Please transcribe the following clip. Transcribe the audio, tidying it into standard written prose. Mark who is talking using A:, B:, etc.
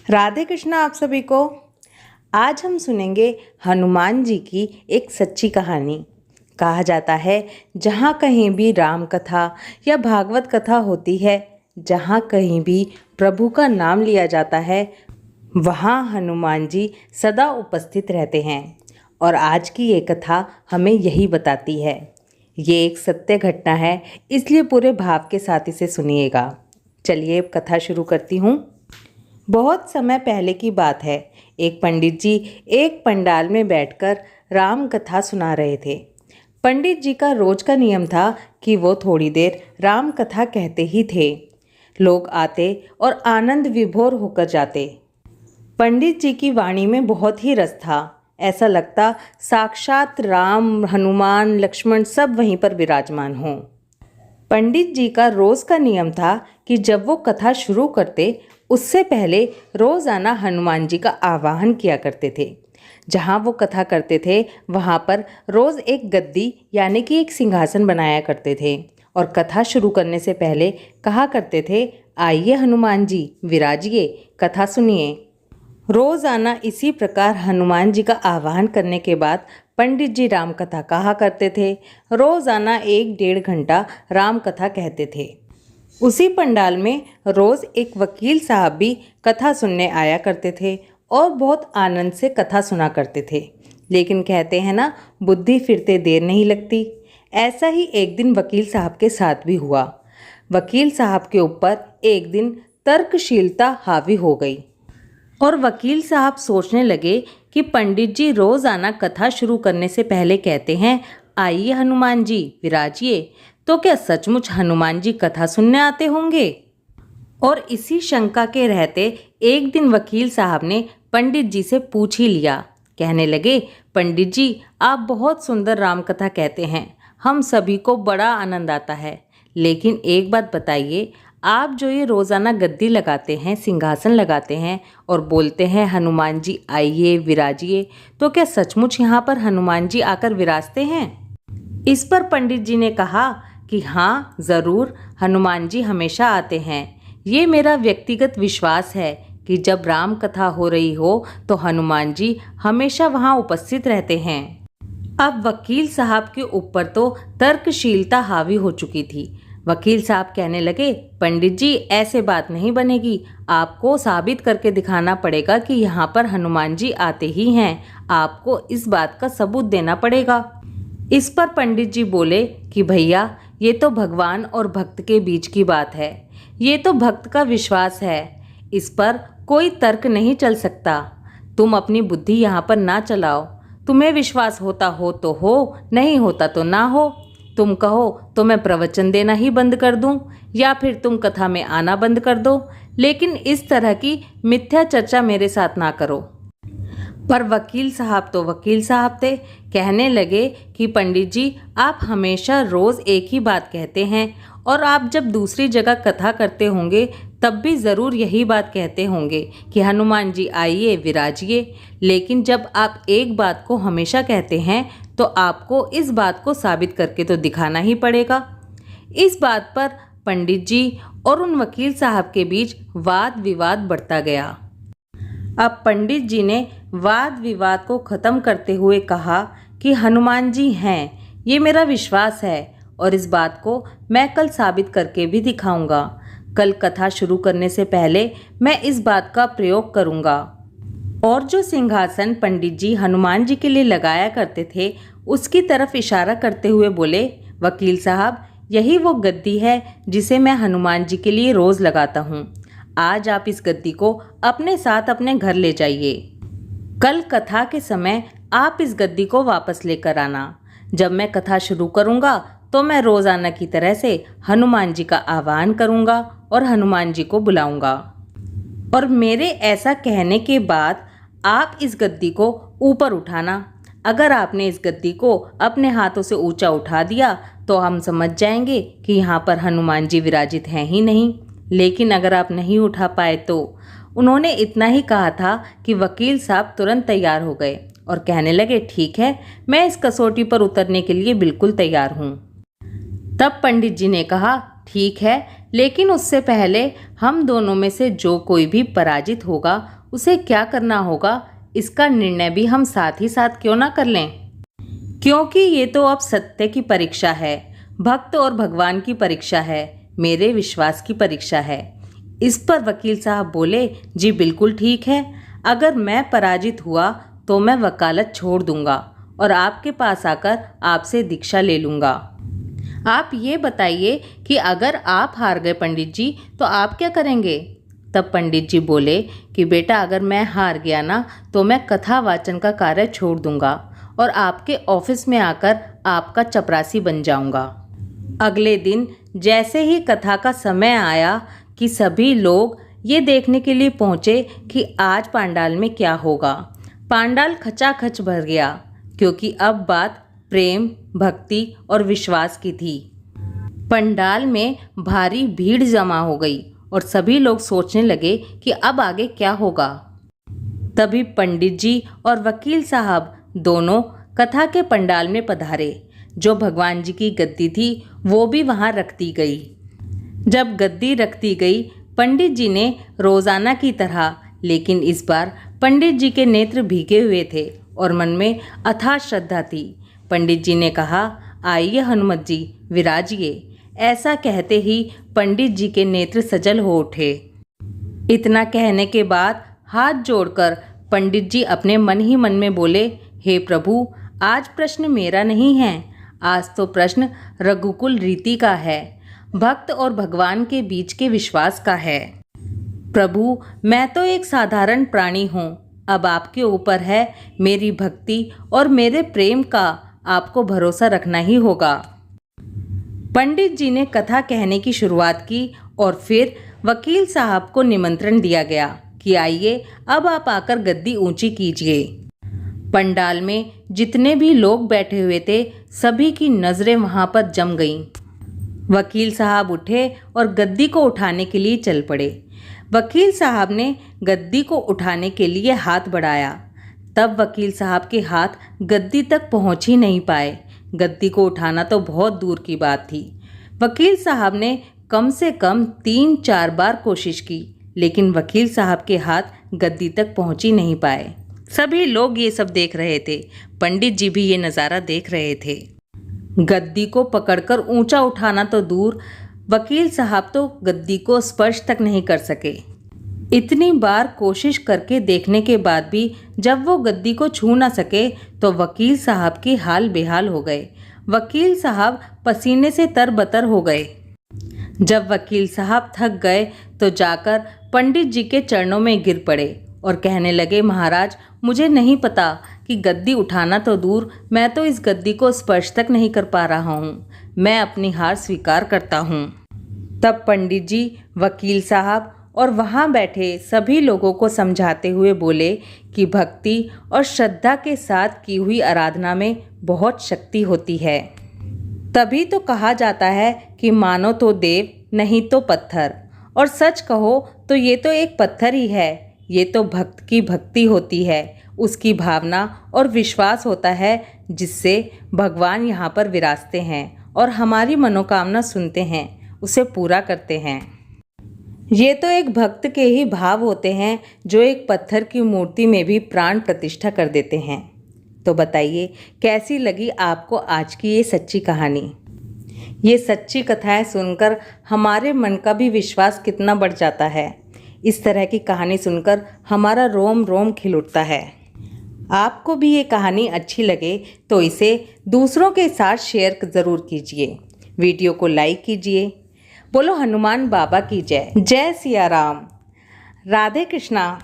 A: राधे कृष्णा आप सभी को। आज हम सुनेंगे हनुमान जी की एक सच्ची कहानी। कहा जाता है जहाँ कहीं भी राम कथा या भागवत कथा होती है, जहाँ कहीं भी प्रभु का नाम लिया जाता है, वहाँ हनुमान जी सदा उपस्थित रहते हैं। और आज की ये कथा हमें यही बताती है। ये एक सत्य घटना है, इसलिए पूरे भाव के साथ इसे सुनिएगा। चलिए कथा शुरू करती हूँ। बहुत समय पहले की बात है। एक पंडित जी एक पंडाल में बैठकर राम कथा सुना रहे थे। पंडित जी का रोज का नियम था कि वो थोड़ी देर राम कथा कहते ही थे। लोग आते और आनंद विभोर होकर जाते। पंडित जी की वाणी में बहुत ही रस था। ऐसा लगता साक्षात राम, हनुमान, लक्ष्मण सब वहीं पर विराजमान हों। पंडित जी का रोज का नियम था कि जब वो कथा शुरू करते उससे पहले रोजाना हनुमान जी का आवाहन किया करते थे। जहाँ वो कथा करते थे वहाँ पर रोज एक गद्दी यानी कि एक सिंहासन बनाया करते थे और कथा शुरू करने से पहले कहा करते थे, आइए हनुमान जी विराजिए, कथा सुनिए। रोजाना इसी प्रकार हनुमान जी का आवाहन करने के बाद पंडित जी राम कथा कहा करते थे। रोजाना 1-1.5 घंटा राम कथा कहते थे। उसी पंडाल में रोज एक वकील साहब भी कथा सुनने आया करते थे और बहुत आनंद से कथा सुना करते थे। लेकिन कहते हैं ना, बुद्धि फिरते देर नहीं लगती। ऐसा ही एक दिन वकील साहब के साथ भी हुआ। वकील साहब के ऊपर एक दिन तर्कशीलता हावी हो गई और वकील साहब सोचने लगे कि पंडित जी रोजाना कथा शुरू करने से पहले कहते हैं, आइए हनुमान जी विराजिए, तो क्या सचमुच हनुमान जी कथा सुनने आते होंगे। और इसी शंका के रहते एक दिन वकील साहब ने पंडित जी से पूछ ही लिया। कहने लगे, पंडित जी आप बहुत सुंदर राम कथा कहते हैं, हम सभी को बड़ा आनंद आता है। लेकिन एक बात बताइए, आप जो ये रोज़ाना गद्दी लगाते हैं, सिंहासन लगाते हैं और बोलते हैं हनुमान जी आइए विराजिए, तो क्या सचमुच यहाँ पर हनुमान जी आकर विराजते हैं। इस पर पंडित जी ने कहा कि हाँ ज़रूर, हनुमान जी हमेशा आते हैं। ये मेरा व्यक्तिगत विश्वास है कि जब राम कथा हो रही हो तो हनुमान जी हमेशा वहाँ उपस्थित रहते हैं। अब वकील साहब के ऊपर तो तर्कशीलता हावी हो चुकी थी। वकील साहब कहने लगे, पंडित जी ऐसे बात नहीं बनेगी, आपको साबित करके दिखाना पड़ेगा कि यहाँ पर हनुमान जी आते ही हैं। आपको इस बात का सबूत देना पड़ेगा। इस पर पंडित जी बोले कि भैया ये तो भगवान और भक्त के बीच की बात है, ये तो भक्त का विश्वास है, इस पर कोई तर्क नहीं चल सकता। तुम अपनी बुद्धि यहाँ पर ना चलाओ। तुम्हें विश्वास होता हो तो हो, नहीं होता तो ना हो। तुम कहो तो मैं प्रवचन देना ही बंद कर दूं या फिर तुम कथा में आना बंद कर दो, लेकिन इस तरह की मिथ्या चर्चा मेरे साथ ना करो। पर वकील साहब तो वकील साहब थे। कहने लगे कि पंडित जी आप हमेशा रोज़ एक ही बात कहते हैं और आप जब दूसरी जगह कथा करते होंगे तब भी ज़रूर यही बात कहते होंगे कि हनुमान जी आइए विराजिए। लेकिन जब आप एक बात को हमेशा कहते हैं तो आपको इस बात को साबित करके तो दिखाना ही पड़ेगा। इस बात पर पंडित जी और उन वकील साहब के बीच वाद विवाद बढ़ता गया। अब पंडित जी ने वाद विवाद को ख़त्म करते हुए कहा कि हनुमान जी हैं, ये मेरा विश्वास है और इस बात को मैं कल साबित करके भी दिखाऊंगा। कल कथा शुरू करने से पहले मैं इस बात का प्रयोग करूंगा। और जो सिंहासन पंडित जी हनुमान जी के लिए लगाया करते थे उसकी तरफ इशारा करते हुए बोले, वकील साहब यही वो गद्दी है जिसे मैं हनुमान जी के लिए रोज़ लगाता हूँ। आज आप इस गद्दी को अपने साथ अपने घर ले जाइए। कल कथा के समय आप इस गद्दी को वापस लेकर आना। जब मैं कथा शुरू करूँगा तो मैं रोज़ाना की तरह से हनुमान जी का आह्वान करूँगा और हनुमान जी को बुलाऊँगा। और मेरे ऐसा कहने के बाद आप इस गद्दी को ऊपर उठाना। अगर आपने इस गद्दी को अपने हाथों से ऊंचा उठा दिया तो हम समझ जाएंगे कि यहाँ पर हनुमान जी विराजित हैं ही नहीं। लेकिन अगर आप नहीं उठा पाए तो। उन्होंने इतना ही कहा था कि वकील साहब तुरंत तैयार हो गए और कहने लगे, ठीक है, मैं इस कसौटी पर उतरने के लिए बिल्कुल तैयार हूँ। तब पंडित जी ने कहा, ठीक है, लेकिन उससे पहले हम दोनों में से जो कोई भी पराजित होगा उसे क्या करना होगा, इसका निर्णय भी हम साथ ही साथ क्यों ना कर लें। क्योंकि ये तो अब सत्य की परीक्षा है, भक्त और भगवान की परीक्षा है, मेरे विश्वास की परीक्षा है। इस पर वकील साहब बोले, जी बिल्कुल ठीक है। अगर मैं पराजित हुआ तो मैं वकालत छोड़ दूंगा और आपके पास आकर आपसे दीक्षा ले लूंगा। आप ये बताइए कि अगर आप हार गए पंडित जी तो आप क्या करेंगे। तब पंडित जी बोले कि बेटा, अगर मैं हार गया ना तो मैं कथा वाचन का कार्य छोड़ दूंगा और आपके ऑफिस में आकर आपका चपरासी बन जाऊंगा। अगले दिन जैसे ही कथा का समय आया कि सभी लोग ये देखने के लिए पहुंचे कि आज पांडाल में क्या होगा, पांडाल खचाखच भर गया, क्योंकि अब बात प्रेम, भक्ति और विश्वास की थी। पंडाल में भारी भीड़ जमा हो गई और सभी लोग सोचने लगे कि अब आगे क्या होगा। तभी पंडित जी और वकील साहब दोनों कथा के पंडाल में पधारे। जो भगवान जी की गद्दी थी वो भी वहां रख दी गई। जब गद्दी रख दी गई, पंडित जी ने रोजाना की तरह, लेकिन इस बार पंडित जी के नेत्र भीगे हुए थे और मन में अथाह श्रद्धा थी। पंडित जी ने कहा, आइए हनुमत जी, विराजिए। ऐसा कहते ही पंडित जी के नेत्र सजल हो उठे। इतना कहने के बाद हाथ जोड़कर पंडित जी अपने मन ही मन में बोले, हे प्रभु, आज प्रश्न मेरा नहीं है, आज तो प्रश्न रघुकुल रीति का है, भक्त और भगवान के बीच के विश्वास का है। प्रभु, मैं तो एक साधारण प्राणी हूँ, अब आपके ऊपर है मेरी भक्ति और मेरे प्रेम का आपको भरोसा रखना ही होगा। पंडित जी ने कथा कहने की शुरुआत की और फिर वकील साहब को निमंत्रण दिया गया कि आइए अब आप आकर गद्दी ऊंची कीजिए। पंडाल में जितने भी लोग बैठे हुए थे सभी की नजरें वहां पर जम गईं। वकील साहब उठे और गद्दी को उठाने के लिए चल पड़े। वकील साहब ने गद्दी को उठाने के लिए हाथ बढ़ाया, तब वकील साहब के हाथ गद्दी तक पहुंच ही नहीं पाए। गद्दी को उठाना तो बहुत दूर की बात थी। वकील साहब ने कम से कम 3-4 बार कोशिश की, लेकिन वकील साहब के हाथ गद्दी तक पहुंच ही नहीं पाए। सभी लोग ये सब देख रहे थे, पंडित जी भी ये नज़ारा देख रहे थे। गद्दी को पकड़कर ऊंचा उठाना तो दूर, वकील साहब तो गद्दी को स्पर्श तक नहीं कर सके। इतनी बार कोशिश करके देखने के बाद भी जब वो गद्दी को छू ना सके तो वकील साहब के हाल बेहाल हो गए। वकील साहब पसीने से तरबतर हो गए। जब वकील साहब थक गए तो जाकर पंडित जी के चरणों में गिर पड़े और कहने लगे, महाराज, मुझे नहीं पता कि गद्दी उठाना तो दूर, मैं तो इस गद्दी को स्पर्श तक नहीं कर पा रहा हूँ, मैं अपनी हार स्वीकार करता हूँ। तब पंडित जी, वकील साहब और वहाँ बैठे सभी लोगों को समझाते हुए बोले कि भक्ति और श्रद्धा के साथ की हुई आराधना में बहुत शक्ति होती है। तभी तो कहा जाता है कि मानो तो देव, नहीं तो पत्थर, और सच कहो तो ये तो एक पत्थर ही है। ये तो भक्त की भक्ति होती है, उसकी भावना और विश्वास होता है, जिससे भगवान यहाँ पर विराजते हैं और हमारी मनोकामना सुनते हैं, उसे पूरा करते हैं। ये तो एक भक्त के ही भाव होते हैं जो एक पत्थर की मूर्ति में भी प्राण प्रतिष्ठा कर देते हैं। तो बताइए, कैसी लगी आपको आज की ये सच्ची कहानी। ये सच्ची कथाएं सुनकर हमारे मन का भी विश्वास कितना बढ़ जाता है। इस तरह की कहानी सुनकर हमारा रोम रोम खिल उठता है। आपको भी ये कहानी अच्छी लगे तो इसे दूसरों के साथ शेयर ज़रूर कीजिए, वीडियो को लाइक कीजिए। बोलो हनुमान बाबा की जय। जय सिया राम। राधे कृष्णा।